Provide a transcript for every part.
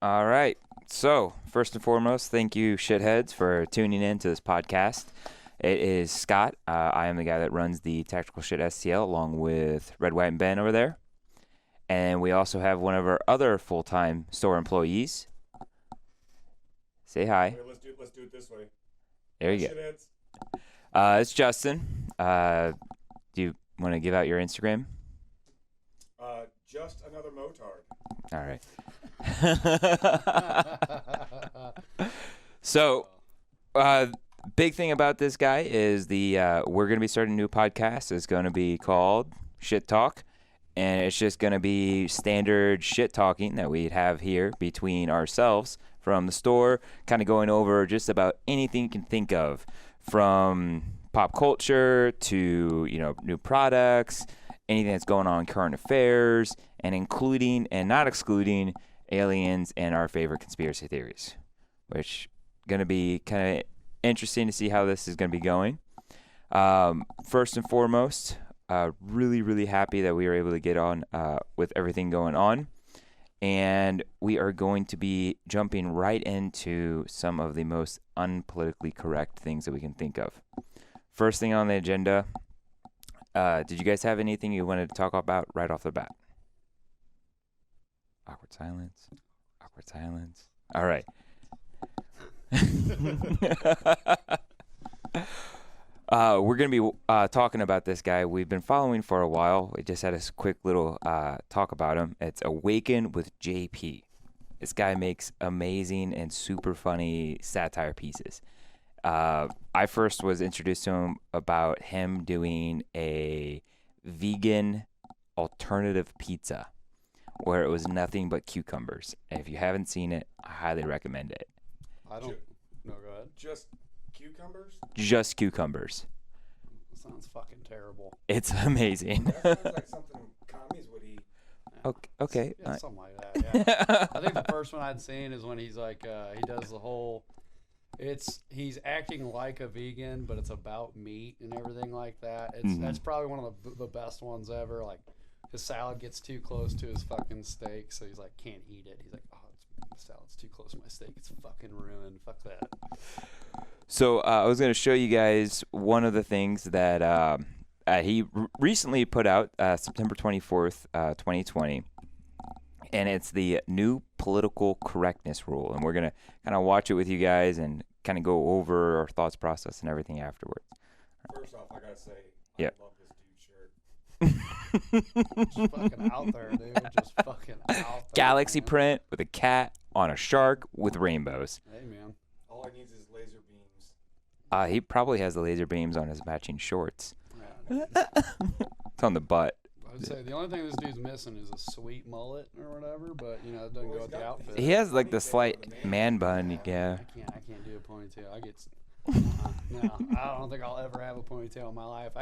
All right. So, first and foremost, thank you, shitheads, for tuning in to this podcast. It is Scott. I am the guy that runs the Tactical Shit STL along with Red, White, and Ben over there. And we also have one of our other full-time store employees. Say hi. Wait, let's do it this way. There you go. It's Justin. Do you want to give out your Instagram? Just another motard. All right. So, big thing about this guy is we're going to be starting a new podcast. It's going to be called Shit Talk, and it's just going to be standard shit talking that we'd have here between ourselves from the store, kind of going over just about anything you can think of, from pop culture to, new products, anything that's going on in current affairs, and including and not excluding aliens and our favorite conspiracy theories, which going to be kind of interesting to see how this is going to be going. First and foremost, really, really happy that we were able to get on with everything going on. And we are going to be jumping right into some of the most unpolitically correct things that we can think of. First thing on the agenda, did you guys have anything you wanted to talk about right off the bat? Awkward silence. Awkward silence. All right. We're going to be talking about this guy we've been following for a while. We just had a quick little talk about him. It's Awaken with JP. This guy makes amazing and super funny satire pieces. I first was introduced to him about him doing a vegan alternative pizza where it was nothing but cucumbers. And if you haven't seen it, I highly recommend it. I don't. No, go ahead. Just cucumbers? Just cucumbers. Sounds fucking terrible. It's amazing. That sounds like something commies would eat. Okay. Yeah, something like that, yeah. I think the first one I'd seen is when he's like, he does the whole, he's acting like a vegan, but it's about meat and everything like that. That's probably one of the best ones ever. Like, his salad gets too close to his fucking steak, so he's like, can't eat it. He's like, salad's too close to my steak. It's fucking ruined. Fuck that. So I was going to show you guys one of the things that he recently put out September 24th, 2020. And it's the new political correctness rule. And we're going to kind of watch it with you guys and kind of go over our thoughts process and everything afterwards. First off, I got to say, yeah. I love this dude's shirt. Just fucking out there, dude. Just fucking out there. Galaxy man. print with a cat on a shark with rainbows. Hey, man. All I need is laser beams. He probably has the laser beams on his matching shorts. Yeah, It's on the butt. I would say the only thing this dude's missing is a sweet mullet or whatever, but it doesn't go with the outfit. He has like the slight man bun, yeah. I can't do a ponytail. No, I don't think I'll ever have a ponytail in my life.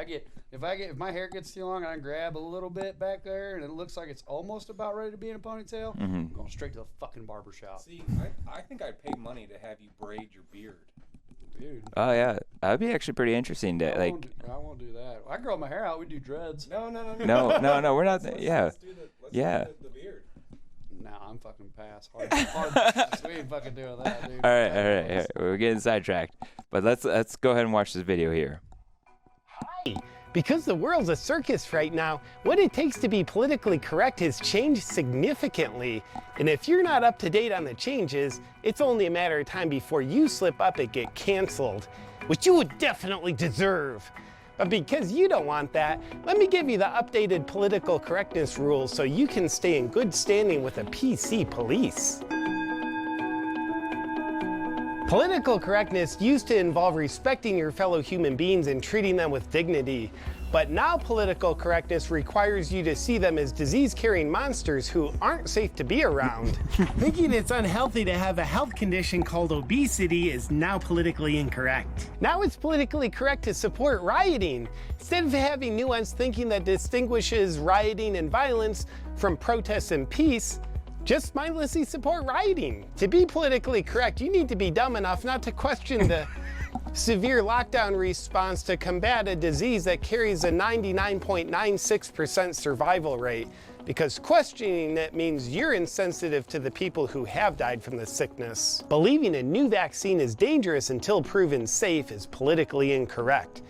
If my hair gets too long, I can grab a little bit back there, and it looks like it's almost about ready to be in a ponytail. I'm going straight to the fucking barbershop. See, I think I'd pay money to have you braid your beard. Dude. Oh yeah, that'd be actually pretty interesting. To I won't do that. I grow my hair out. We do dreads. No. No, we're not. Yeah. Let's do the beard. No, I'm fucking past. Hard. We ain't fucking doing that, dude. All right. We're getting sidetracked, but let's go ahead and watch this video here. Because the world's a circus right now, what it takes to be politically correct has changed significantly. And if you're not up to date on the changes, it's only a matter of time before you slip up and get canceled, which you would definitely deserve. But because you don't want that, let me give you the updated political correctness rules so you can stay in good standing with the PC police. Political correctness used to involve respecting your fellow human beings and treating them with dignity. But now political correctness requires you to see them as disease-carrying monsters who aren't safe to be around. Thinking it's unhealthy to have a health condition called obesity is now politically incorrect. Now it's politically correct to support rioting. Instead of having nuanced thinking that distinguishes rioting and violence from protests and peace, just mindlessly support rioting. To be politically correct, you need to be dumb enough not to question the severe lockdown response to combat a disease that carries a 99.96% survival rate, because questioning it means you're insensitive to the people who have died from the sickness. Believing a new vaccine is dangerous until proven safe is politically incorrect.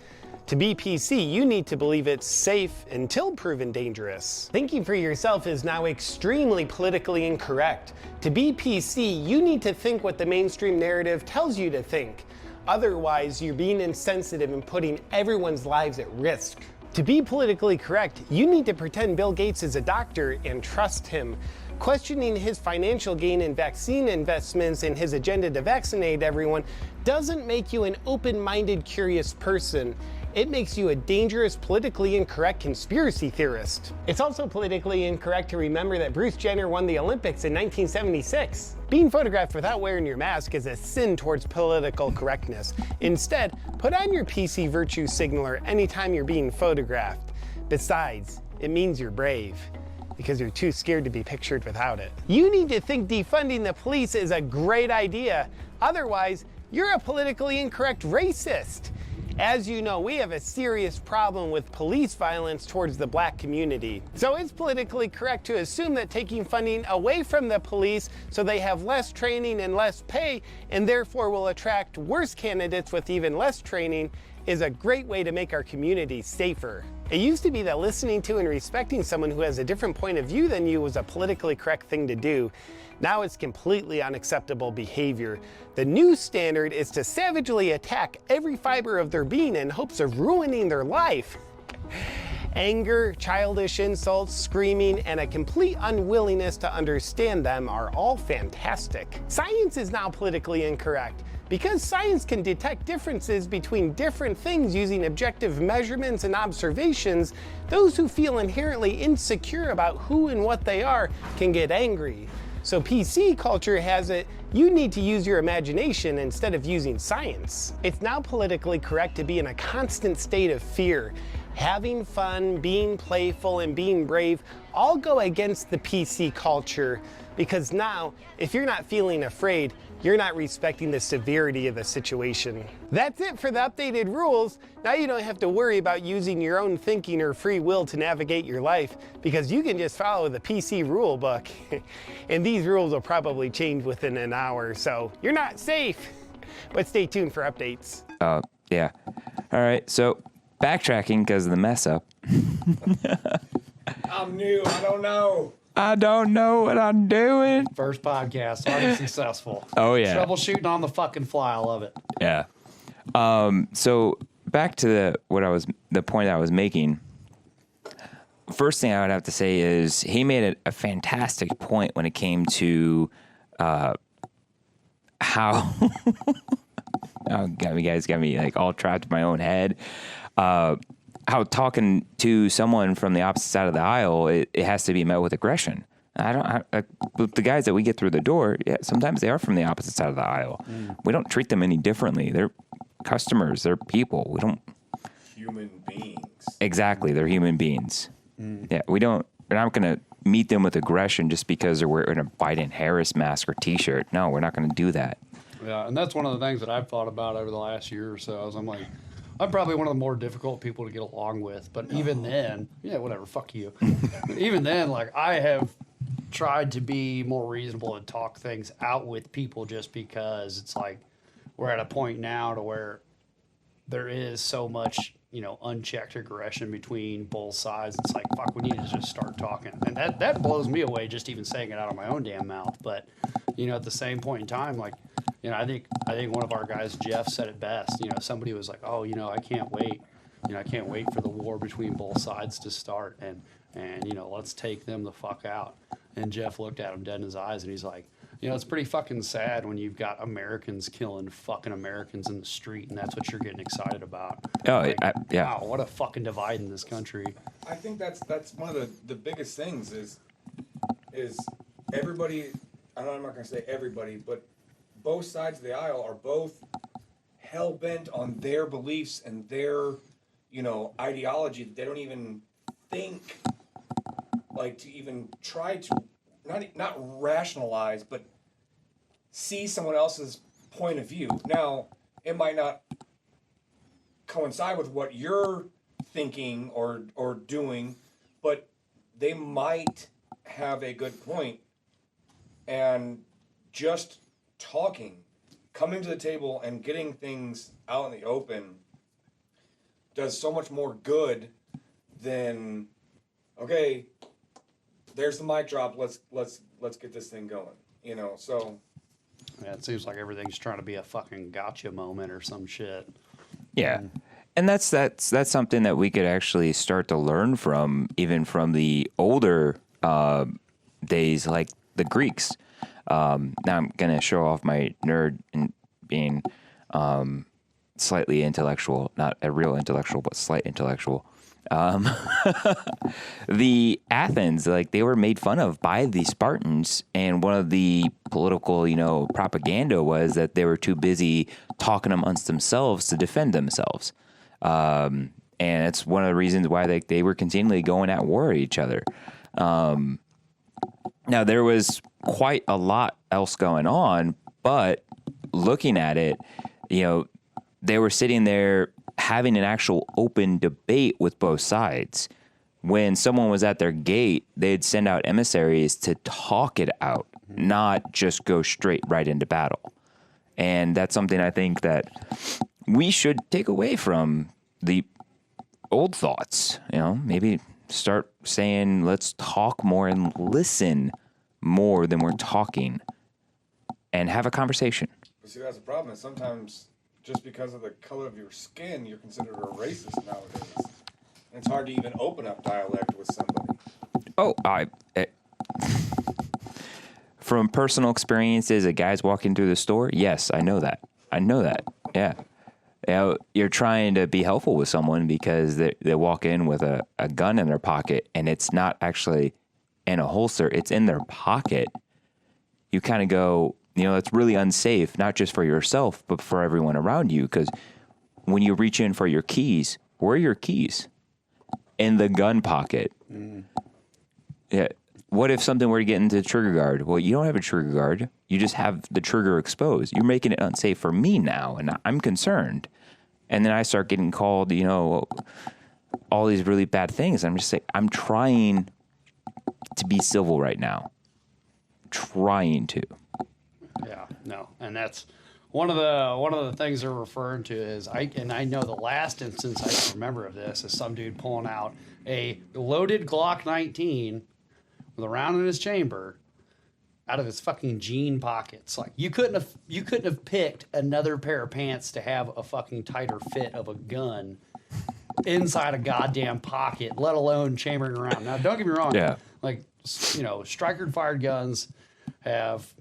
To be PC, you need to believe it's safe until proven dangerous. Thinking for yourself is now extremely politically incorrect. To be PC, you need to think what the mainstream narrative tells you to think. Otherwise, you're being insensitive and putting everyone's lives at risk. To be politically correct, you need to pretend Bill Gates is a doctor and trust him. Questioning his financial gain in vaccine investments and his agenda to vaccinate everyone doesn't make you an open-minded, curious person. It makes you a dangerous, politically incorrect conspiracy theorist. It's also politically incorrect to remember that Bruce Jenner won the Olympics in 1976. Being photographed without wearing your mask is a sin towards political correctness. Instead, put on your PC virtue signaler anytime you're being photographed. Besides, it means you're brave, because you're too scared to be pictured without it. You need to think defunding the police is a great idea. Otherwise, you're a politically incorrect racist. As you know, we have a serious problem with police violence towards the black community. So it's politically correct to assume that taking funding away from the police so they have less training and less pay, and therefore will attract worse candidates with even less training, is a great way to make our community safer. It used to be that listening to and respecting someone who has a different point of view than you was a politically correct thing to do. Now it's completely unacceptable behavior. The new standard is to savagely attack every fiber of their being in hopes of ruining their life. Anger, childish insults, screaming, and a complete unwillingness to understand them are all fantastic. Science is now politically incorrect. Because science can detect differences between different things using objective measurements and observations, those who feel inherently insecure about who and what they are can get angry. So PC culture has it, you need to use your imagination instead of using science. It's now politically correct to be in a constant state of fear. Having fun, being playful, and being brave all go against the PC culture, because now, if you're not feeling afraid, you're not respecting the severity of the situation. That's it for the updated rules. Now you don't have to worry about using your own thinking or free will to navigate your life, because you can just follow the PC rule book. And these rules will probably change within an hour, so you're not safe. But stay tuned for updates. Yeah. All right, so backtracking because of the mess up. I'm new. I don't know. I don't know what I'm doing. First podcast, already successful. Oh, yeah. Troubleshooting on the fucking fly. I love it. Yeah. So back to the point I was making. First thing I would have to say is he made a fantastic point when it came to how you guys got me like all trapped in my own head. How talking to someone from the opposite side of the aisle, it has to be met with aggression. The guys that we get through the door, yeah, sometimes they are from the opposite side of the aisle. We don't treat them any differently. They're customers. They're people. We don't. Human beings. Exactly. They're human beings. Yeah. We're not going to meet them with aggression just because they're wearing a Biden-Harris mask or T-shirt. No, we're not going to do that. Yeah, and that's one of the things that I've thought about over the last year or so. I'm like, I'm probably one of the more difficult people to get along with. But even then, yeah, whatever, fuck you. Even then, like, I have tried to be more reasonable and talk things out with people, just because it's like we're at a point now to where there is so much, unchecked aggression between both sides. It's like, fuck, we need to just start talking. And that blows me away, just even saying it out of my own damn mouth. But, at the same point in time, like, I think one of our guys, Jeff, said it best. Somebody was like, "Oh, I can't wait. I can't wait for the war between both sides to start, and let's take them the fuck out." And Jeff looked at him dead in his eyes, and he's like, it's pretty fucking sad when you've got Americans killing fucking Americans in the street, and that's what you're getting excited about. Oh, like, yeah. Wow, what a fucking divide in this country. I think that's one of the biggest things is everybody. I'm not going to say everybody, but both sides of the aisle are both hell bent on their beliefs and their, ideology that they don't even think, like, to even try to not rationalize, but see someone else's point of view. Now, it might not coincide with what you're thinking or doing, but they might have a good point. And just talking, coming to the table and getting things out in the open does so much more good than, okay, there's the mic drop, let's get this thing going. You know, so Yeah, it seems like everything's trying to be a fucking gotcha moment or some shit. Yeah. And that's something that we could actually start to learn from, even from the older days, like the Greeks. Now I'm going to show off my nerd and being slightly intellectual, not a real intellectual, but slight intellectual. The Athens, like, they were made fun of by the Spartans, and one of the political, propaganda was that they were too busy talking amongst themselves to defend themselves. And it's one of the reasons why they were continually going at war at each other. Now, there was quite a lot else going on, but looking at it, they were sitting there having an actual open debate with both sides. When someone was at their gate, they'd send out emissaries to talk it out, not just go straight right into battle. And that's something I think that we should take away from the old thoughts. Maybe start saying, let's talk more and listen more than we're talking and have a conversation. see, that's the problem. Is sometimes just because of the color of your skin, you're considered a racist nowadays. And it's hard to even open up dialect with somebody. Oh, from personal experiences of guys walking through the store, yes, I know that. Yeah. You're trying to be helpful with someone because they walk in with a gun in their pocket and it's not actually in a holster, it's in their pocket. You kind of go, it's really unsafe, not just for yourself, but for everyone around you. Because when you reach in for your keys, where are your keys? In the gun pocket. Yeah. What if something were to get into the trigger guard? Well, you don't have a trigger guard. You just have the trigger exposed. You're making it unsafe for me now, and I'm concerned. And then I start getting called, all these really bad things. I'm just saying, I'm trying to be civil right now. Trying to. Yeah, no, and that's one of the things they're referring to is I know the last instance I can remember of this is some dude pulling out a loaded Glock 19 with a round in his chamber out of his fucking jean pockets. Like you couldn't have picked another pair of pants to have a fucking tighter fit of a gun inside a goddamn pocket, let alone chambering around. Now, don't get me wrong. Yeah. Like, striker fired guns have,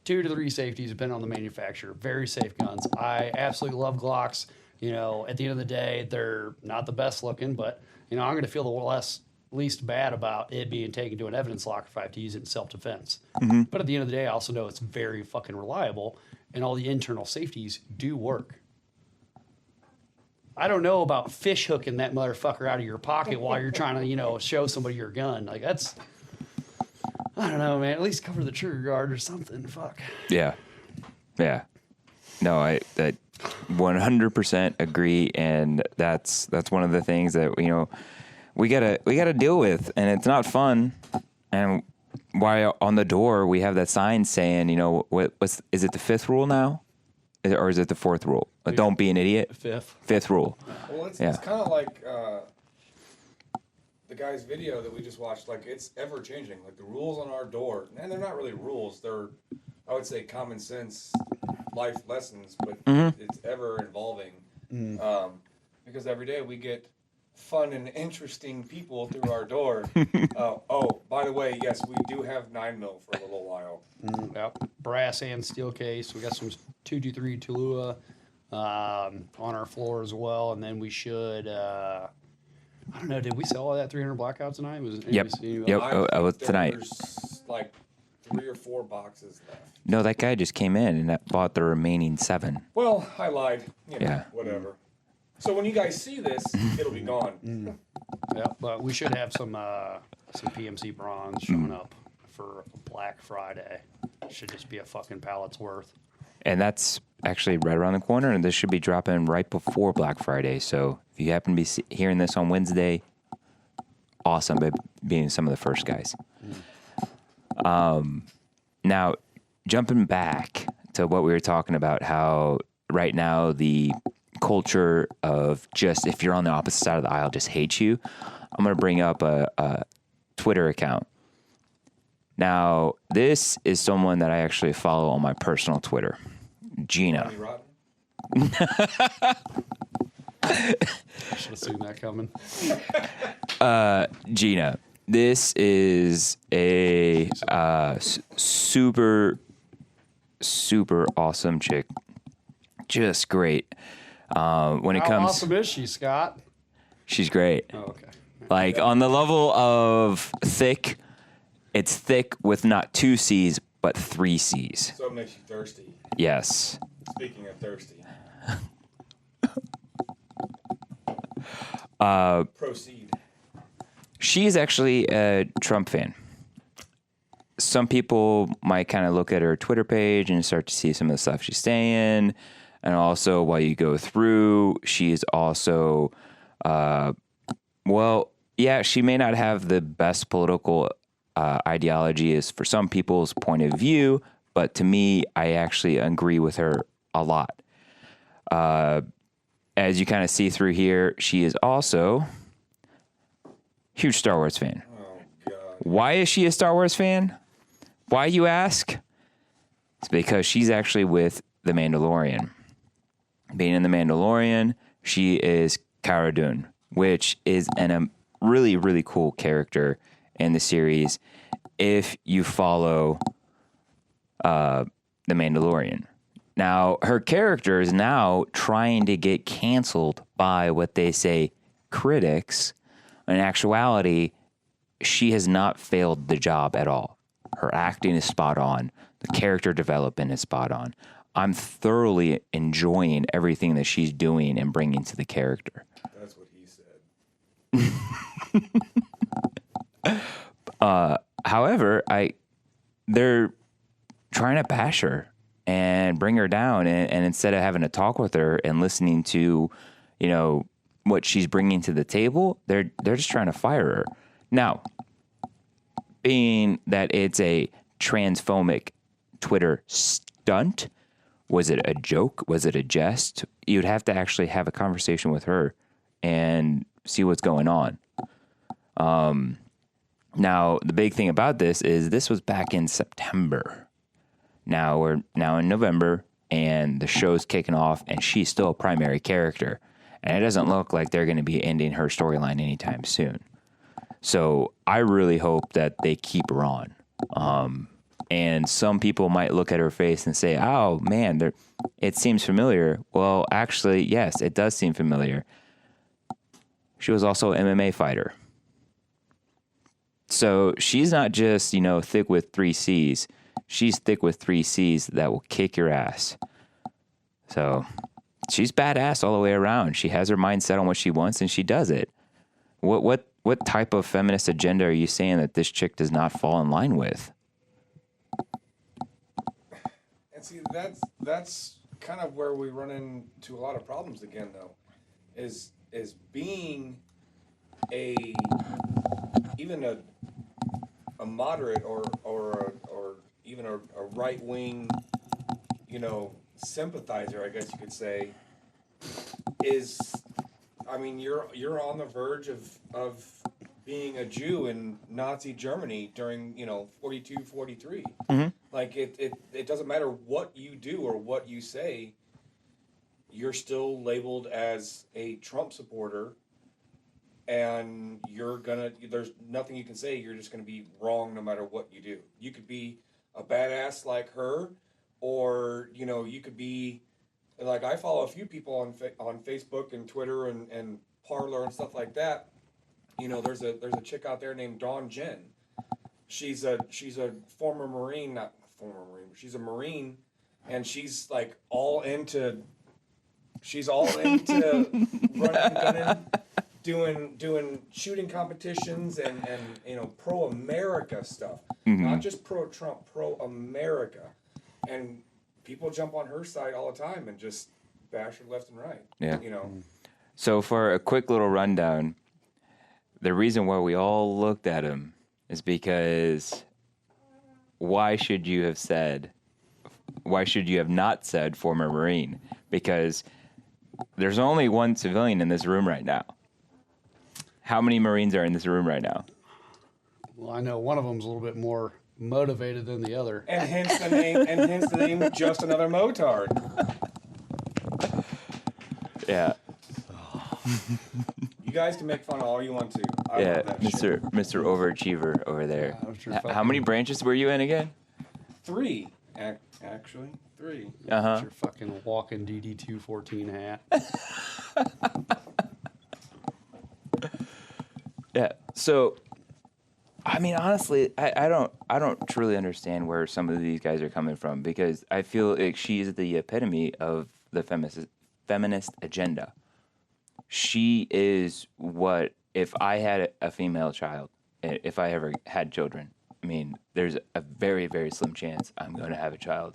2 to 3 safeties depending on the manufacturer. Very safe guns. I absolutely love Glocks. At the end of the day, they're not the best looking, but, I'm going to feel the least bad about it being taken to an evidence locker if I have to use it in self-defense. Mm-hmm. But at the end of the day, I also know it's very fucking reliable, and all the internal safeties do work. I don't know about fish hooking that motherfucker out of your pocket while you're trying to, show somebody your gun. Like, that's... I don't know, man. At least cover the trigger guard or something. Fuck. Yeah. No, I 100% agree, and that's one of the things that we gotta deal with, and it's not fun. And why on the door we have that sign saying, is it the 5th rule now, or is it the 4th rule? Don't be an idiot. 5th rule. Well, it's kind of like. The guy's video that we just watched, like, it's ever changing. Like, the rules on our door, and they're not really rules, they're, I would say, common sense life lessons, but it's ever evolving. Because every day we get fun and interesting people through our door. By the way, yes, we do have 9mm for a little while. Yep. Brass and steel case. We got some 223 Tulua on our floor as well, and then we should. I don't know. Did we sell all that 300 Blackouts tonight? Yep. Tonight. There's like 3 or 4 boxes left. No, that guy just came in and bought the remaining 7. Well, I lied. Yeah. Whatever. So when you guys see this, it'll be gone. Yeah, but we should have some PMC bronze showing up for Black Friday. Should just be a fucking pallet's worth. And that's actually right around the corner, and this should be dropping right before Black Friday. So if you happen to be hearing this on Wednesday, awesome, by being some of the first guys. Now, jumping back to what we were talking about, how right now the culture of just, if you're on the opposite side of the aisle, just hates you. I'm going to bring up a Twitter account. Now, this is someone that I actually follow on my personal Twitter, Gina. I should have seen that coming. Gina. This is a super awesome chick. Just great. When it How comes, awesome is she, Scott? she's great. Oh, okay. Like on the level of thick, it's thick with not 2 C's but 3 C's. So it makes you thirsty. Yes. Speaking of thirsty. Proceed. She's actually a Trump fan. Some people might kind of look at her Twitter page and start to see some of the stuff she's saying. And also, while you go through, she's also, she may not have the best political ideology as for some people's point of view, but to me, I actually agree with her a lot. As you kind of see through here, she is also huge Star Wars fan. Oh, God. Why is she a Star Wars fan? Why, you ask? It's because she's actually with The Mandalorian. Being in The Mandalorian, she is Cara Dune, which is a really, really cool character in the series if you follow The Mandalorian. Now, her character is now trying to get canceled by what they say critics. In actuality, she has not failed the job at all. Her acting is spot on. The character development is spot on. I'm thoroughly enjoying everything that she's doing and bringing to the character. That's what he said. However, they're trying to bash her and bring her down, and instead of having a talk with her and listening to, what she's bringing to the table, they're just trying to fire her. Now, being that it's a transphobic Twitter stunt, was it a joke? Was it a jest? You'd have to actually have a conversation with her and see what's going on. Now, the big thing about this was back in September. Now we're now in November, and the show's kicking off, and she's still a primary character. And it doesn't look like they're going to be ending her storyline anytime soon. So I really hope that they keep her on. And some people might look at her face and say, oh, man, it seems familiar. Well, actually, yes, it does seem familiar. She was also an MMA fighter. So she's not just, thick with 3 C's. She's thick with 3 C's that will kick your ass. So she's badass all the way around. She has her mind set on what she wants, and she does it. What type of feminist agenda are you saying that this chick does not fall in line with? And see, that's kind of where we run into a lot of problems again, though, is being even a moderate or even a right wing, sympathizer, I guess you could say, you're on the verge of being a Jew in Nazi Germany during 42, 43. Mm-hmm. Like it doesn't matter what you do or what you say, you're still labeled as a Trump supporter, and there's nothing you can say. You're just gonna be wrong no matter what you do. You could be a badass like her, or you could be like, I follow a few people on Facebook and Twitter and Parler and stuff like that. There's a chick out there named Dawn Jen. She's a former Marine, not former Marine, but she's a Marine, and she's like all into running, gunning, doing shooting competitions and pro America stuff, not just pro Trump, pro America, and people jump on her side all the time and just bash her left and right. Yeah. So for a quick little rundown, the reason why we all looked at him is because why should you have not said former Marine? Because there's only one civilian in this room right now. How many Marines are in this room right now? Well, I know one of them's a little bit more motivated than the other. And hence the name, Just Another Motard. Yeah. You guys can make fun of all you want to. I Yeah, love that shit. Mr. Overachiever over there. Yeah, How many branches were you in again? 3, actually 3. Uh-huh. Your fucking walking DD-214 hat. Yeah. So, I mean, honestly, I don't truly understand where some of these guys are coming from, because I feel like she's the epitome of the feminist agenda. She is what, if I had a female child, if I ever had children, I mean, there's a very, very slim chance I'm going to have a child.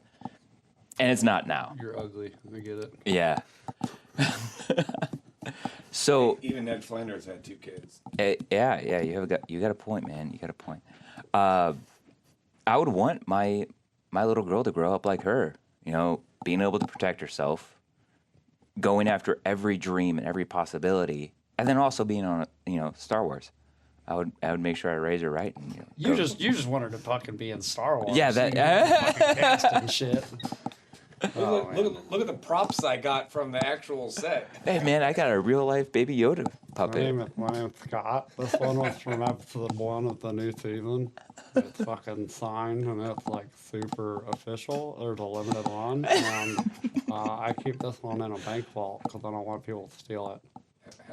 And it's not now. You're ugly. I get it. Yeah. So Even Ned Flanders had 2 kids. yeah, you got a point, man. You got a point. I would want my little girl to grow up like her. Being able to protect herself, going after every dream and every possibility, and then also being on Star Wars. I would make sure I raise her right. And, You just wanted to fucking be in Star Wars. Yeah, You fucking cast and shit. Look at the props I got from the actual set. Hey man, I got a real life Baby Yoda puppet. My name's Scott. This one was from Ep1 of the new season. It's fucking signed and it's like super official. There's a limited one. And I keep this one in a bank vault because I don't want people to steal it.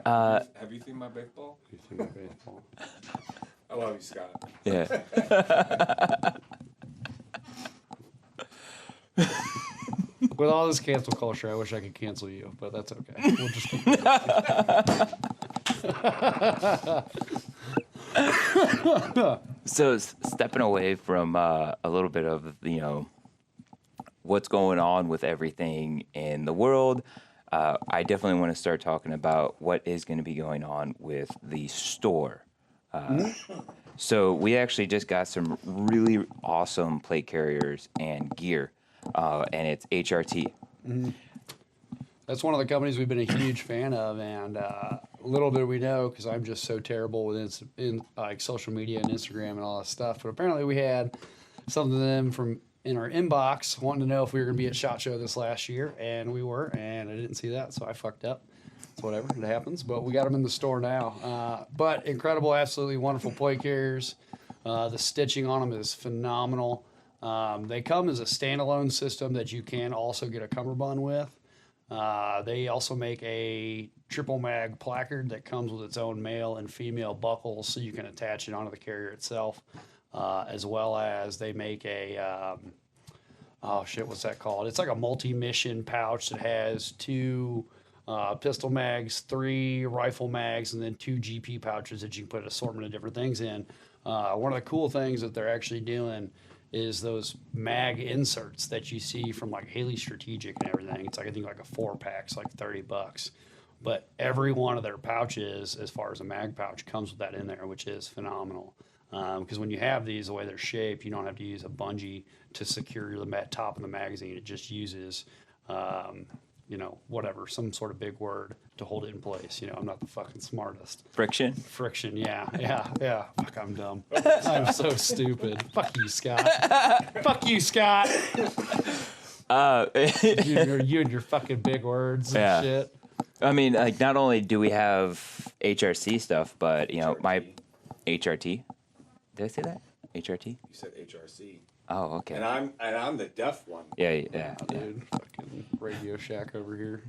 Have you seen my baseball? You see my baseball. I love you, Scott. Yeah. With all this cancel culture, I wish I could cancel you, but that's okay. We'll just keep So stepping away from a little bit of what's going on with everything in the world, I definitely want to start talking about what is going to be going on with the store. So we actually just got some really awesome plate carriers and gear, and it's HRT. That's one of the companies we've been a huge fan of, and little did we know, because I'm just so terrible with like social media and Instagram and all that stuff. But apparently, we had something to them from in our inbox wanting to know if we were going to be at SHOT Show this last year, and we were, and I didn't see that, so I fucked up. It's whatever, it happens. But we got them in the store now. But incredible, absolutely wonderful plate carriers. The stitching on them is phenomenal. They come as a standalone system that you can also get a cummerbund with. They also make a triple mag placard that comes with its own male and female buckles, so you can attach it onto the carrier itself, as well as they make a what's that called? It's like a multi-mission pouch that has 2 pistol mags, 3 rifle mags, and then 2 GP pouches that you can put an assortment of different things in. One of the cool things that they're actually doing is those mag inserts that you see from like Haley Strategic and everything. It's like, I think like a 4-pack's like $30, but every one of their pouches, as far as a mag pouch, comes with that in there, which is phenomenal. Because when you have these, the way they're shaped, you don't have to use a bungee to secure the top of the magazine. It just uses, whatever, some sort of big word to hold it in place. I'm not the fucking smartest. Friction. Friction, yeah. Fuck, I'm dumb. I'm so stupid. Fuck you, Scott. Fuck you, Scott. You and your fucking big words and shit. I mean, like, not only do we have HRC stuff, but my HRT. Did I say that? HRT? You said HRC. Oh, okay. And I'm the deaf one. Yeah. Dude, fucking Radio Shack over here.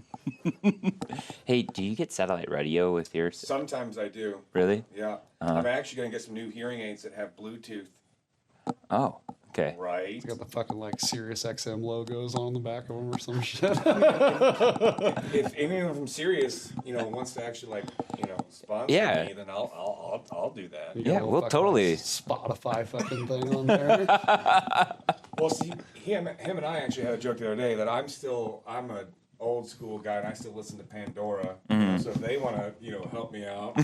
Hey, do you get satellite radio with your? Sometimes I do. Really? Yeah. I'm actually going to get some new hearing aids that have Bluetooth. Oh, okay. Right. It's got the fucking like Sirius XM logos on the back of them or some shit. If anyone from Sirius, wants to actually sponsor Yeah. me, then I'll do that. You got a Yeah, little we'll fucking, totally- like, Spotify fucking thing on there. Well, see, him and I actually had a joke the other day that I'm a old school guy and I still listen to Pandora. So if they want to, help me out.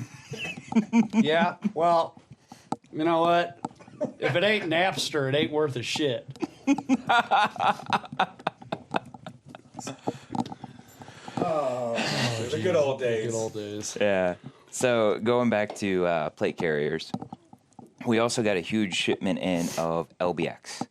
Yeah, well, you know what? If it ain't Napster, it ain't worth a shit. The good old days. Good old days. Yeah. So going back to plate carriers, we also got a huge shipment in of LBX.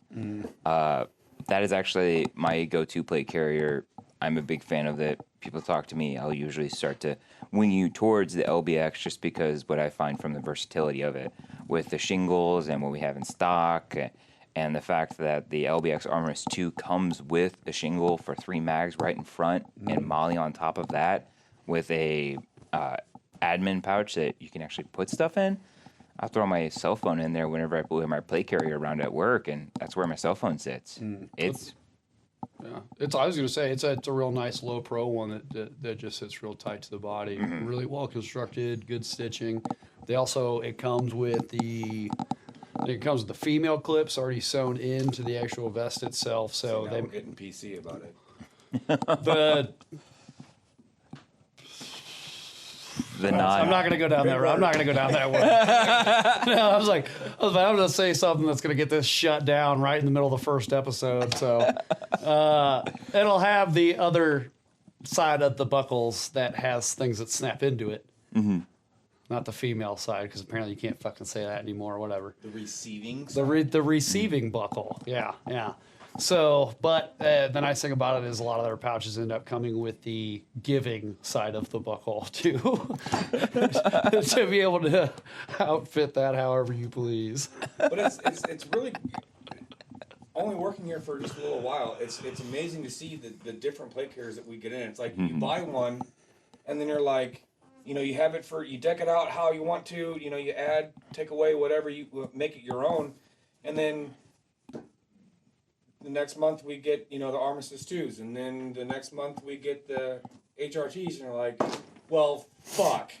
That is actually my go-to plate carrier. I'm a big fan of it. People talk to me, I'll usually start to wing you towards the LBX just because what I find from the versatility of it with the shingles and what we have in stock and the fact that the LBX Armorist 2 comes with a shingle for 3 mags right in front and molly on top of that with a admin pouch that you can actually put stuff in. I'll throw my cell phone in there whenever I move my plate carrier around at work, and that's where my cell phone sits. It's Yeah, I was gonna say it's a real nice low pro one that just sits real tight to the body, really well constructed, good stitching. It comes with the female clips already sewn into the actual vest itself. So Now we're getting PC about it. I'm not gonna go down that road. I'm not gonna go down that way. No, I was like, I'm gonna say something that's gonna get this shut down right in the middle of the first episode. So it'll have the other side of the buckles that has things that snap into it. Not the female side, because apparently you can't fucking say that anymore or whatever. The receiving. The receiving buckle. Yeah. So, but the nice thing about it is a lot of their pouches end up coming with the giving side of the buckle too, to be able to outfit that however you please. But it's really only working here for just a little while. It's amazing to see the different plate carriers that we get in. It's like you buy one, and then you're like, you have it you deck it out how you want to. You add, take away, whatever, you make it your own, and then the next month we get the Armistice 2s, and then the next month we get the HRTs, and you're like, well, fuck,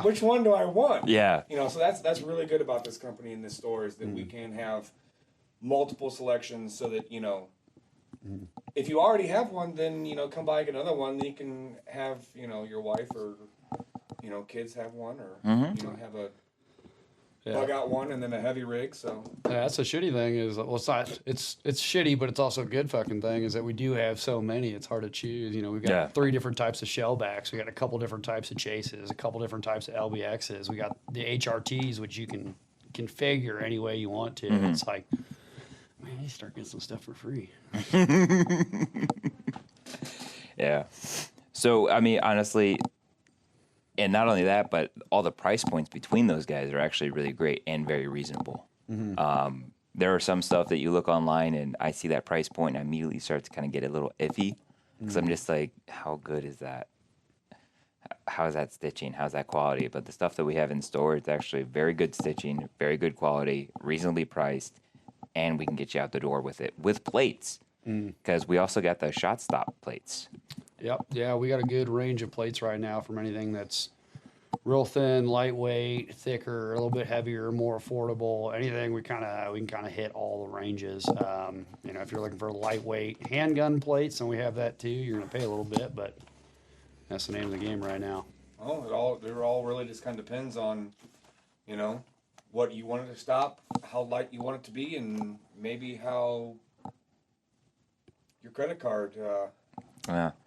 which one do I want? yeah. So that's really good about this company and this store is that we can have multiple selections so that if you already have one, then come buy and get another one. Then you can have your wife or kids have one, or have a bug out one and then a heavy rig. So that's a shitty thing. It's shitty, but it's also a good fucking thing. Is that we do have so many. It's hard to choose. We've got 3 different types of shellbacks. We got a couple different types of chases, a couple different types of LBXs. We got the HRTs, which you can configure any way you want to. It's like, man, you start getting some stuff for free. Yeah. So, I mean, honestly, and not only that, but all the price points between those guys are actually really great and very reasonable. There are some stuff that you look online and I see that price point and I immediately start to kind of get a little iffy because I'm just like, how good is that? How is that stitching? How's that quality? But the stuff that we have in store, it's actually very good stitching, very good quality, reasonably priced, and we can get you out the door with it with plates because we also got the shot stop plates. Yep. Yeah, we got a good range of plates right now from anything that's real thin, lightweight, thicker, a little bit heavier, more affordable. Anything we can kind of hit all the ranges. If you're looking for lightweight handgun plates, and we have that too, you're gonna pay a little bit, but that's the name of the game right now. Oh, it all really just kind of depends on, what you want it to stop, how light you want it to be, and maybe how your credit card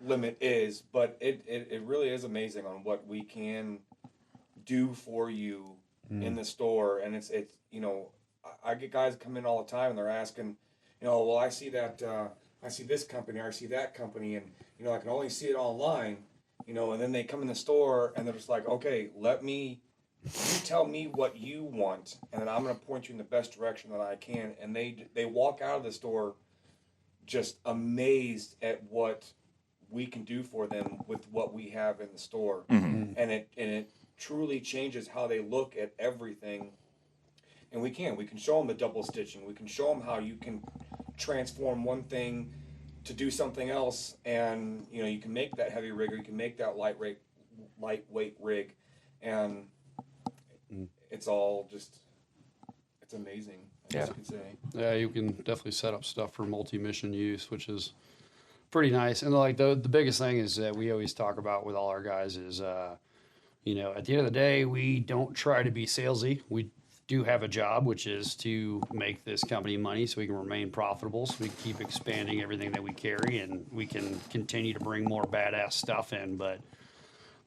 limit is. But it really is amazing on what we can do for you in the store. And it's I get guys come in all the time and they're asking, well, I see that I see this company or I see that company, and I can only see it online, and then they come in the store and they're just like, okay, you tell me what you want, and then I'm going to point you in the best direction that I can. And they walk out of the store just amazed at what we can do for them with what we have in the store. And it truly changes how they look at everything. And we can show them the double stitching. We can show them how you can transform one thing to do something else, and you can make that heavy rig or you can make that light rig lightweight rig, and it's all just, it's amazing, I guess you could say. Yeah, you can definitely set up stuff for multi-mission use, which is pretty nice. And like the biggest thing is that we always talk about with all our guys is, you know, at the end of the day, we don't try to be salesy. We do have a job, which is to make this company money so we can remain profitable, so we can keep expanding everything that we carry, and we can continue to bring more badass stuff in. But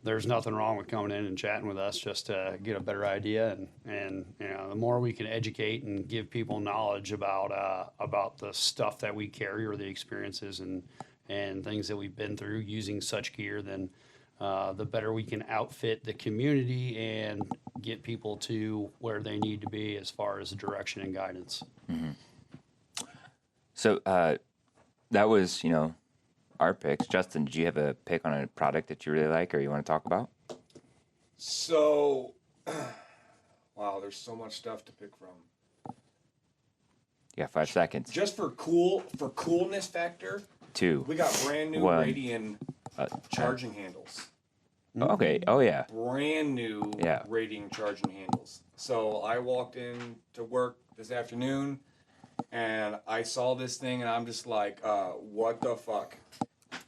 there's nothing wrong with coming in and chatting with us just to get a better idea. And you know, the more we can educate and give people knowledge about the stuff that we carry or the experiences and things that we've been through using such gear, then the better we can outfit the community and get people to where they need to be as far as direction and guidance. So that was, you know, our picks. Justin, did you have a pick on a product that you really like or you want to talk about? So, wow, there's so much stuff to pick from. You got 5 seconds. Just for coolness factor, 2. we got brand new 1. Radian charging handles. Okay. Oh yeah. Brand new Yeah. Radian charging handles. So I walked in to work this afternoon, and I saw this thing, and I'm just like, what the fuck?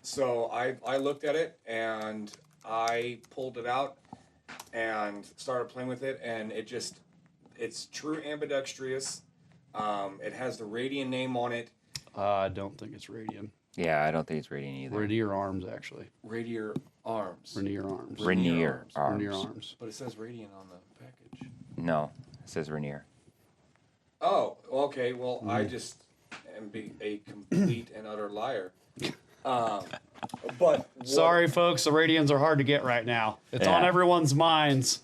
So I looked at it, and I pulled it out and started playing with it, and it's true ambidextrous. It has the Radian name on it. I don't think it's Radian. Yeah, I don't think it's Radiant either. Rainier Arms, actually. Rainier Arms. Rainier Arms. Rainier Arms. Rainier Arms. But it says Radiant on the package. No, it says Rainier. Oh, okay. Well, I just am a complete and utter liar. But Sorry, folks. The Radians are hard to get right now. It's on Yeah. everyone's minds,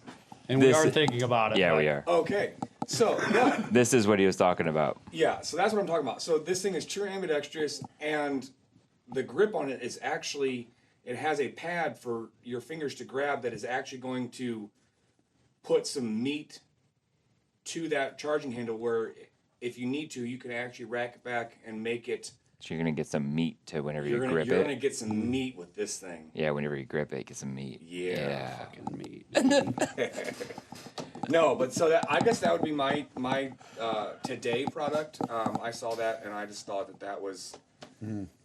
and we This- are thinking about it. Yeah, but we are. Okay. So, yeah. This is what he was talking about. Yeah, so that's what I'm talking about. So this thing is true ambidextrous, and the grip on it is actually, it has a pad for your fingers to grab that is actually going to put some meat to that charging handle where if you need to, you can actually rack it back and make it. So you're going to get some meat to whenever you grip You're it. going to get some meat with this thing. Yeah, whenever you grip it, get some meat. Yeah. Fucking meat. No, but so that, I guess that would be my today product. I saw that and I just thought that was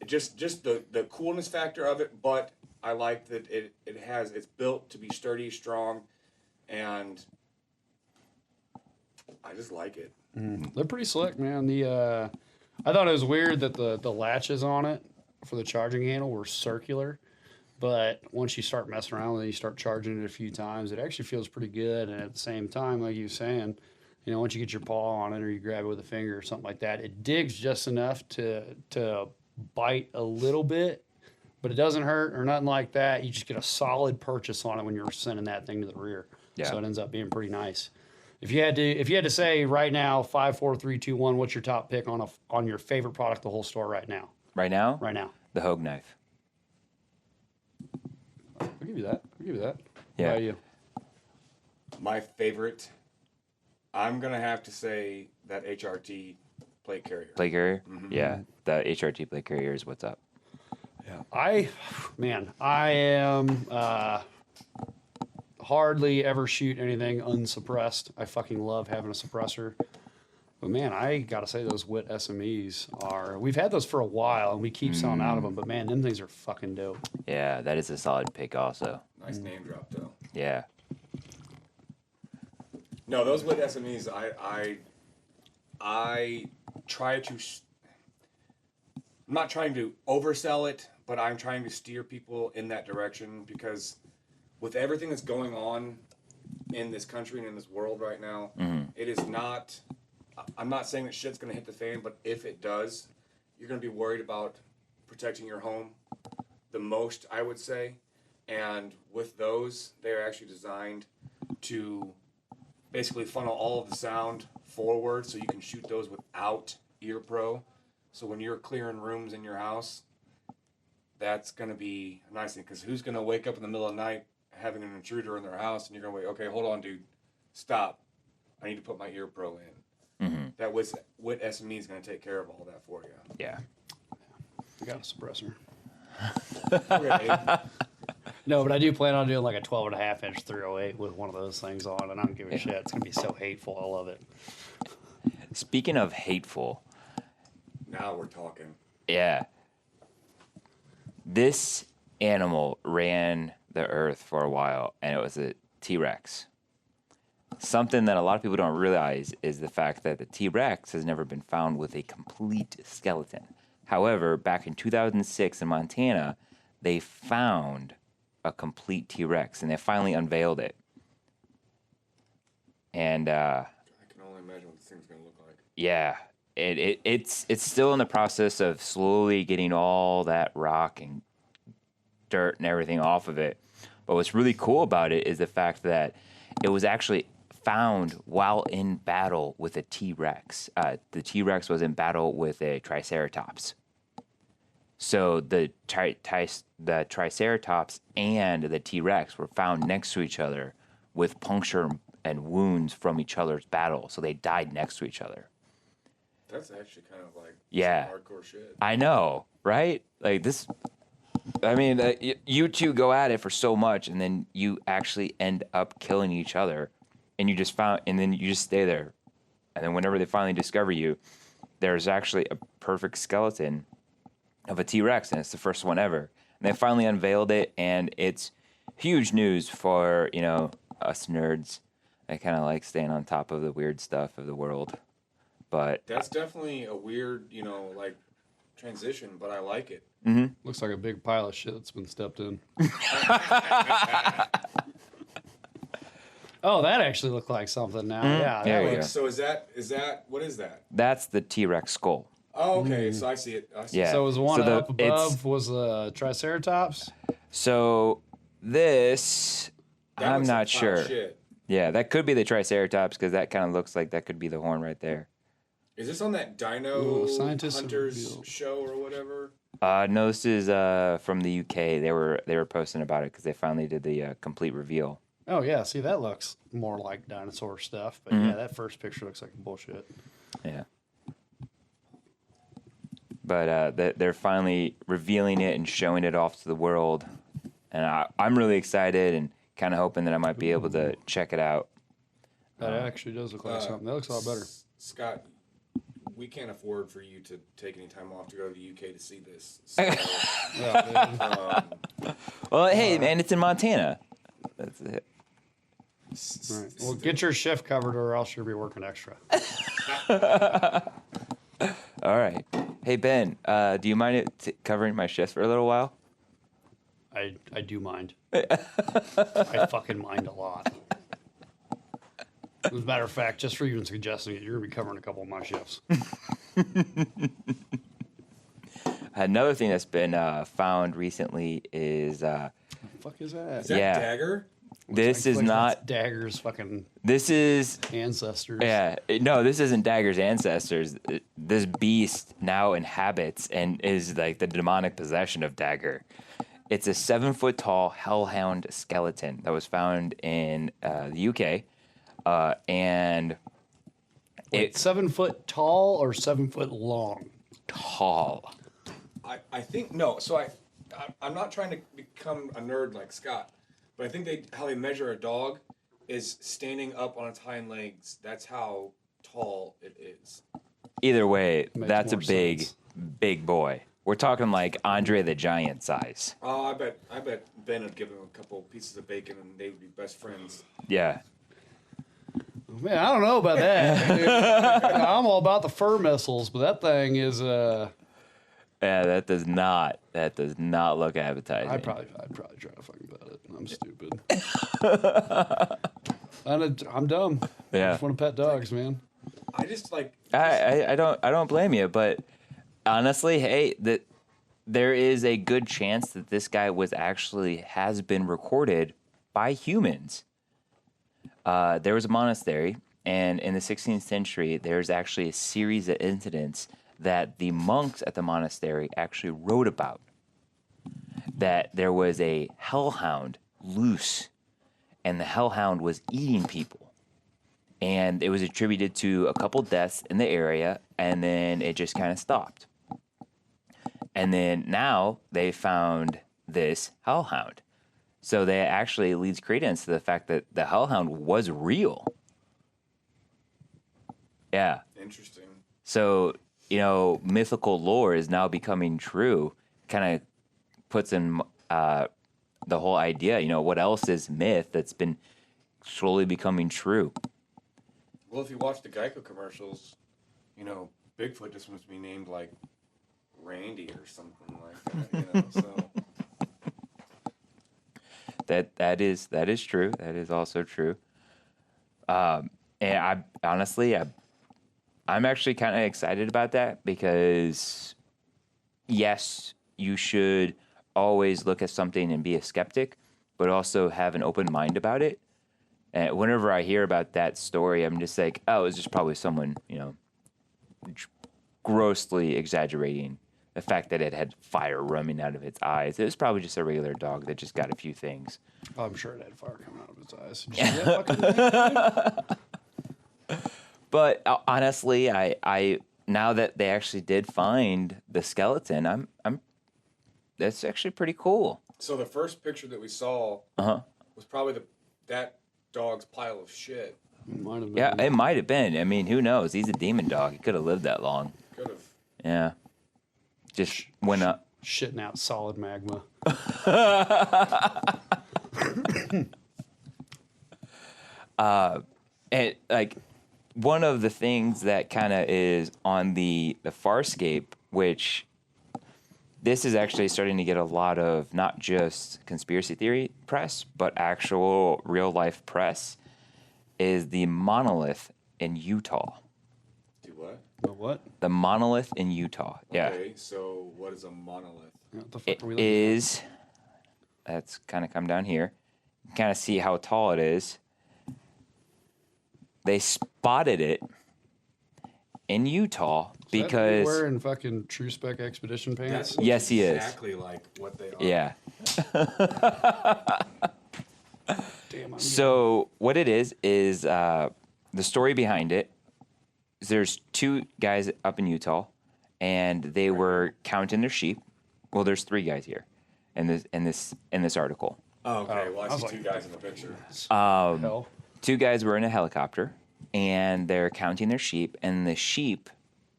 just the coolness factor of it. But I like that it's built to be sturdy, strong, and I just like it. They're pretty slick, man. I thought it was weird that the latches on it for the charging handle were circular. But once you start messing around with it, you start charging it a few times, it actually feels pretty good. And at the same time, like you were saying, you know, once you get your paw on it or you grab it with a finger or something like that, it digs just enough to bite a little bit, but it doesn't hurt or nothing like that. You just get a solid purchase on it when you're sending that thing to the rear. Yeah. So it ends up being pretty nice. If you had to say right now, 5, 4, 3, 2, 1, what's your top pick on your favorite product the whole store right now? Right now? Right now. The Hogue knife. I'll give you that. Yeah. How about you? My favorite, I'm gonna have to say that HRT plate carrier. Plate carrier? Yeah, the HRT plate carrier is what's up. Yeah. I am hardly ever shoot anything unsuppressed. I fucking love having a suppressor. But man, I gotta say those WIT SMEs we've had those for a while and we keep selling out of them, but man, them things are fucking dope. Yeah, that is a solid pick also. Nice name drop though. Yeah. No, those WIT SMEs, I try to. I'm not trying to oversell it, but I'm trying to steer people in that direction because with everything that's going on in this country and in this world right now, it is not. I'm not saying that shit's gonna hit the fan, but if it does, you're gonna be worried about protecting your home the most, I would say. And with those, they're actually designed to basically funnel all of the sound forward so you can shoot those without ear pro. So when you're clearing rooms in your house, that's going to be a nice thing because who's going to wake up in the middle of the night having an intruder in their house and you're going to wait, okay, hold on, dude, stop. I need to put my ear pro in. That WIT SME is going to take care of all that for you. Yeah. We got a suppressor. Okay. No, but I do plan on doing like a 12.5-inch 308 with one of those things on, and I don't give a shit. It's gonna be so hateful. I love it. Speaking of hateful, Now we're talking. yeah, this animal ran the earth for a while, and it was a T-Rex. Something that a lot of people don't realize is the fact that the T-Rex has never been found with a complete skeleton. However, back in 2006 in Montana, they found a complete T-Rex, and they finally unveiled it. And I can only imagine what this thing's gonna look like. yeah, it's still in the process of slowly getting all that rock and dirt and everything off of it. But what's really cool about it is the fact that it was actually found while in battle with a T-Rex. The T-Rex was in battle with a Triceratops. So the Triceratops and the T-Rex were found next to each other with puncture and wounds from each other's battle. So they died next to each other. That's actually kind of like Yeah. some hardcore shit. I know, right? Like this. I mean, you two go at it for so much, and then you actually end up killing each other, and then you just stay there, and then whenever they finally discover you, there's actually a perfect skeleton of a T-Rex, and it's the first one ever. And they finally unveiled it, and it's huge news for us nerds. I kind of like staying on top of the weird stuff of the world, but That's definitely a weird, transition, but I like it. Looks like a big pile of shit that's been stepped in. Oh, that actually looked like something now. Yeah, There that you looks. So is that what is that? that's the T-Rex skull. Oh, okay. So I see it. I see Yeah. So was the one up it's- above was a Triceratops? So this, That I'm looks not like a pile sure. of shit. Yeah, that could be the Triceratops because that kind of looks like that could be the horn right there. Is this on that Dino Ooh, scientists have Hunters revealed. show or whatever? No, this is from the UK. They were posting about it because they finally did the complete reveal. Oh yeah, see that looks more like dinosaur stuff, but yeah, that first picture looks like bullshit. Yeah. But they're finally revealing it and showing it off to the world, and I'm really excited and kind of hoping that I might be able to check it out. That actually does look like something. That looks a lot better. Scott, we can't afford for you to take any time off to go to the UK to see this. So, Yeah, Well, hey man, it's in Montana. That's it. right. Well, get your shift covered, or else you'll be working extra. All right. Hey Ben, do you mind covering my shifts for a little while? I do mind. I fucking mind a lot. As a matter of fact, just for even suggesting it, you're gonna be covering a couple of my shifts. Another thing that's been found recently is What the fuck is that? is that Yeah. Dagger? this is Like, not. that's Dagger's fucking This is ancestors. no. This isn't Dagger's ancestors. This beast now inhabits and is like the demonic possession of Dagger. It's a 7-foot tall hellhound skeleton that was found in the UK, and Wait, it's 7 foot tall or 7 foot long? tall. I think no. So I'm not trying to become a nerd like Scott, but I think how they measure a dog is standing up on its hind legs. That's how tall it is. Either way, Makes that's a more big, sense. big boy. We're talking like Andre the Giant size. Oh, I bet Ben would give him a couple pieces of bacon and they would be best friends. Yeah. Man, I don't know about that. I'm all about the fur missiles, but that thing is Yeah, that does not look appetizing. I'd probably try to fucking pet it. I'm stupid. I'm dumb. I Yeah. just want to pet dogs, man. I just like I don't blame you, but honestly, hey, there is a good chance that this guy has been recorded by humans. There was a monastery, and in the 16th century, there's actually a series of incidents that the monks at the monastery actually wrote about. That there was a hellhound loose, and the hellhound was eating people. And it was attributed to a couple deaths in the area, and then it just kind of stopped. And then now they found this hellhound. So that actually leads credence to the fact that the hellhound was real. Yeah. Interesting. So, mythical lore is now becoming true. Kind of puts in the whole idea, what else is myth that's been slowly becoming true? Well, if you watch the Geico commercials, Bigfoot just must be named like Randy or something like that, so. That is true. That is also true. And I'm actually kind of excited about that because, yes, you should always look at something and be a skeptic, but also have an open mind about it. And whenever I hear about that story, I'm just like, oh, it's just probably someone, grossly exaggerating the fact that it had fire running out of its eyes. It was probably just a regular dog that just got a few things. Oh, I'm sure it had fire coming out of its eyes. Did you see that fucking thing? But honestly, I now that they actually did find the skeleton, I'm that's actually pretty cool. So the first picture that we saw was probably that dog's pile of shit. Might have been. Yeah, it might have been. I mean, who knows? He's a demon dog. He could have lived that long. Could have. Yeah. Just went up. Shitting out solid magma. And like one of the things that kind of is on the Farscape, which this is actually starting to get a lot of not just conspiracy theory press, but actual real life press, is the Monolith in Utah. Do what? The what? The Monolith in Utah. Yeah. Okay, so what is a monolith? What the fuck It are we looking is. Let's kind of come down here. Kind of see how tall it is. They spotted it in Utah at? Is that the dude because wearing fucking True Spec expedition pants. That looks Yes, he is. Exactly like what they are. yeah. Damn. I'm So what it is the story behind it. There's two guys up in Utah, and they were counting their sheep. Well, there's three guys here, in this article. Oh, okay. Well, I was see like- two guys in the picture. hell. Two guys were in a helicopter, and they're counting their sheep, and the sheep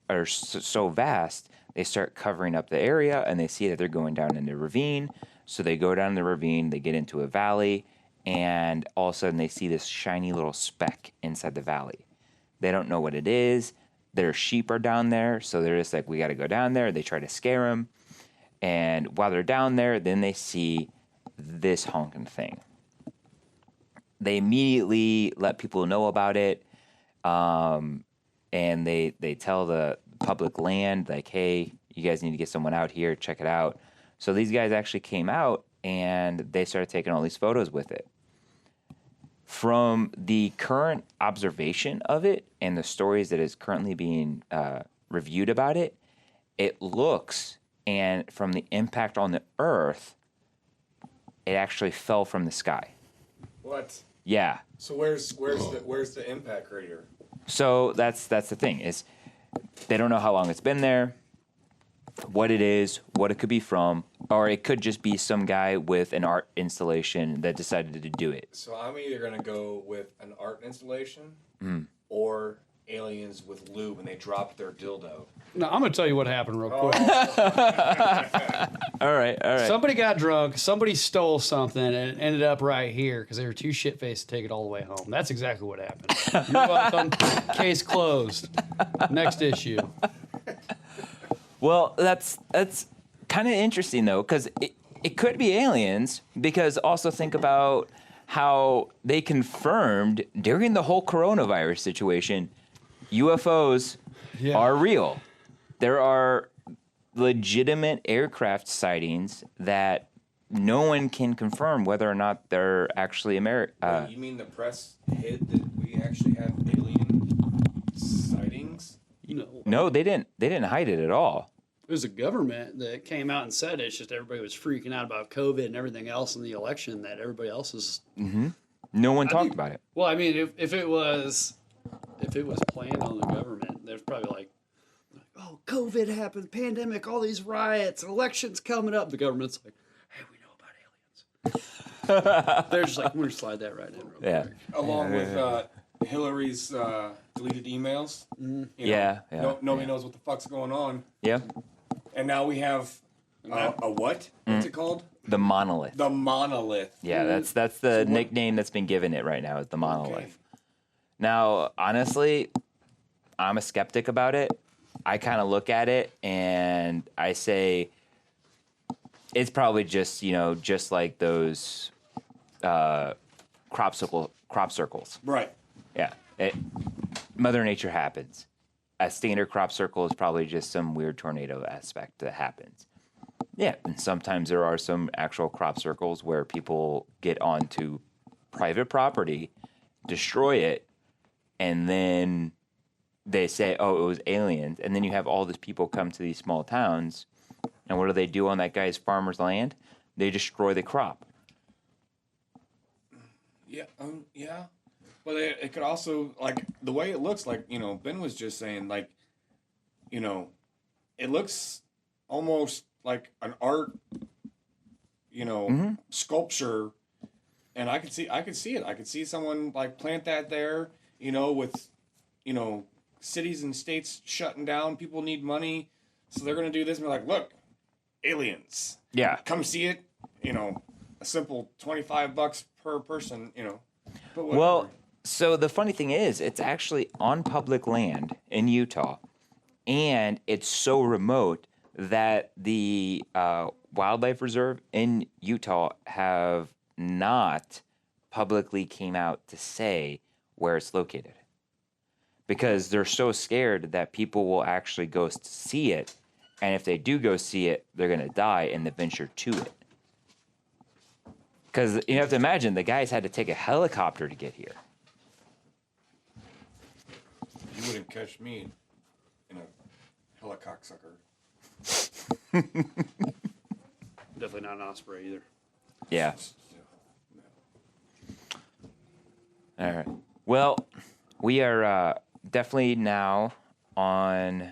are so vast, they start covering up the area, and they see that they're going down in the ravine. So they go down the ravine, they get into a valley, and all of a sudden they see this shiny little speck inside the valley. They don't know what it is. Their sheep are down there, so they're just like, we got to go down there. They try to scare them. And while they're down there, then they see this honking thing. They immediately let people know about it, and they tell the public land, like, hey, you guys need to get someone out here, check it out. So these guys actually came out, and they started taking all these photos with it. From the current observation of it and the stories that is currently being reviewed about it, it looks, and from the impact on the Earth, it actually fell from the sky. What? Yeah. So where's the impact crater? So that's the thing is, they don't know how long it's been there, what it is, what it could be from, or it could just be some guy with an art installation that decided to do it. So I'm either gonna go with an art installation or aliens with lube and they dropped their dildo. No, I'm gonna tell you what happened real quick. All right. Somebody got drunk. Somebody stole something, and it ended up right here because they were too shit faced to take it all the way home. That's exactly what happened. You're welcome. Case closed. Next issue. Well, that's kind of interesting though, because it could be aliens. Because also think about how they confirmed during the whole coronavirus situation, UFOs are real. There are legitimate aircraft sightings that no one can confirm whether or not they're actually Wait, you mean the press hid that we actually have alien sightings? No, they didn't hide it at all. It was a government that came out and said it. It's just everybody was freaking out about COVID and everything else in the election that everybody else is. No one talked about it. Well, I mean, if it was planned on the government, there's probably like, oh, COVID happened, pandemic, all these riots, elections coming up. The government's like, hey, we know about aliens. They're just like, I'm gonna slide that right in real quick. Along with Hillary's deleted emails. You know, nobody knows what the fuck's going on. Yeah. And now we have a what? What's it called? The Monolith. The Monolith. Yeah, that's the nickname that's been given it right now, is the Monolith. Okay. Now, honestly, I'm a skeptic about it. I kind of look at it and I say it's probably just, just like those crop circles. Right. Yeah. Mother Nature happens. A standard crop circle is probably just some weird tornado aspect that happens. Yeah, and sometimes there are some actual crop circles where people get onto private property, destroy it, and then they say, oh, it was aliens. And then you have all these people come to these small towns, and what do they do on that guy's farmer's land? They destroy the crop. Yeah, yeah. But it could also, like, the way it looks, like, Ben was just saying, like, it looks almost like an art, sculpture, and I could see it. I could see someone, like, plant that there, with, cities and states shutting down. People need money, so they're going to do this and be like, look, aliens. Yeah. Come see it, a simple $25 per person, but whatever. Well, so the funny thing is, it's actually on public land in Utah, and it's so remote that the wildlife reserve in Utah have not publicly came out to say where it's located, because they're so scared that people will actually go see it, and if they do go see it, they're going to die in the venture to it. Because you have to imagine, the guys had to take a helicopter to get here. You wouldn't catch me in a helicocksucker. Definitely not an osprey either. Yeah. All right. Well, we are definitely now on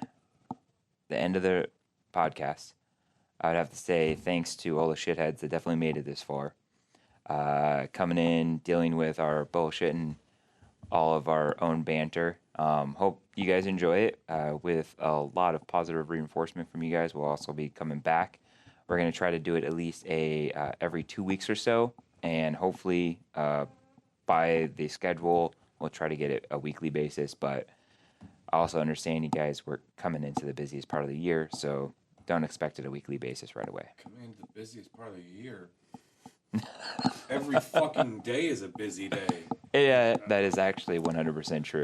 the end of the podcast. I would have to say thanks to all the shitheads that definitely made it this far. Coming in, dealing with our bullshit and all of our own banter. Hope you guys enjoy it with a lot of positive reinforcement from you guys. We'll also be coming back. We're going to try to do it at least every 2 weeks or so, and hopefully by the schedule, we'll try to get it a weekly basis. But I also understand you guys were coming into the busiest part of the year, so don't expect it a weekly basis right away. Coming into the busiest part of the year? Every fucking day is a busy day. Yeah, that is actually 100% true.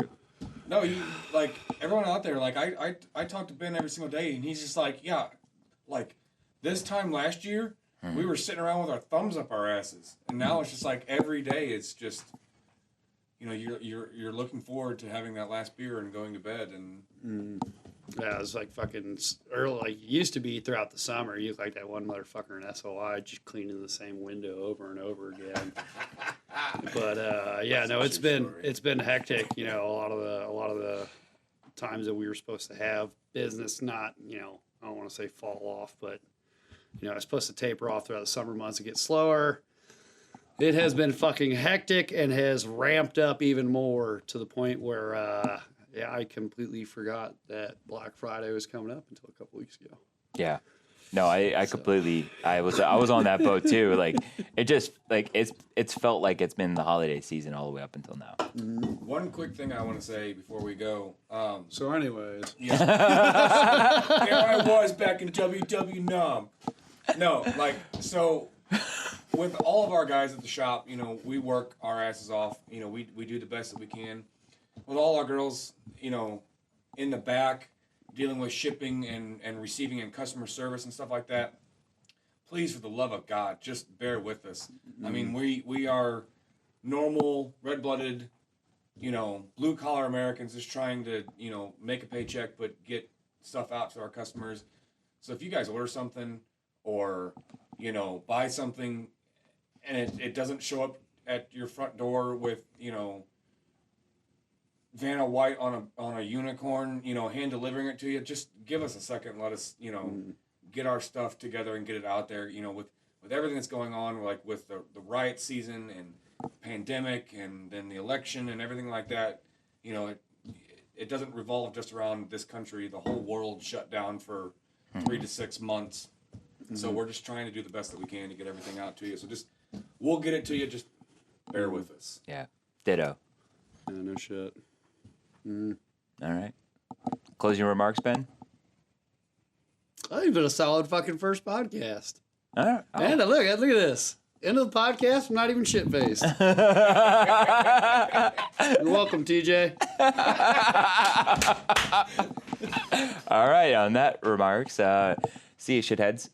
No, like, everyone out there, like, I talk to Ben every single day, and he's just like, yeah, like, this time last year, we were sitting around with our thumbs up our asses, and now it's just like every day it's just, you're looking forward to having that last beer and going to bed, and Yeah, it was like fucking early. Like it used to be throughout the summer. You look like that one motherfucker in SOI just cleaning the same window over and over again. But yeah, no, it's been hectic. A lot of the times that we were supposed to have business, not I don't want to say fall off, but it's supposed to taper off throughout the summer months and get slower. It has been fucking hectic and has ramped up even more to the point where. I completely forgot that Black Friday was coming up until a couple weeks ago. Yeah. No, I completely, I was on that boat too. Like, it just, like, it's felt like it's been the holiday season all the way up until now. One quick thing I want to say before we go. So anyways. Yeah. There I was back in WW No, like, so with all of our guys at the shop, we work our asses off. We do the best that we can. With all our girls, in the back, dealing with shipping and receiving and customer service and stuff like that, please, for the love of God, just bear with us. I mean, we are normal, red-blooded, blue-collar Americans just trying to, make a paycheck but get stuff out to our customers. So if you guys order something or, buy something and it doesn't show up at your front door with, Vanna White on a unicorn, hand delivering it to you, just give us a second. Let us, get our stuff together and get it out there, with everything that's going on, like with the riot season and pandemic and then the election and everything like that, you know, it doesn't revolve just around this country. The whole world shut down for 3 to 6 months. So we're just trying to do the best that we can to get everything out to you. So we'll get it to you. Just bear with us. Yeah. Ditto. Yeah, no shit. All right. Closing remarks, Ben? I think it's been a solid fucking first podcast. All right. Oh. And look at this. End of the podcast, I'm not even shit-faced. You're welcome, TJ. All right. On that remarks, see you, shitheads.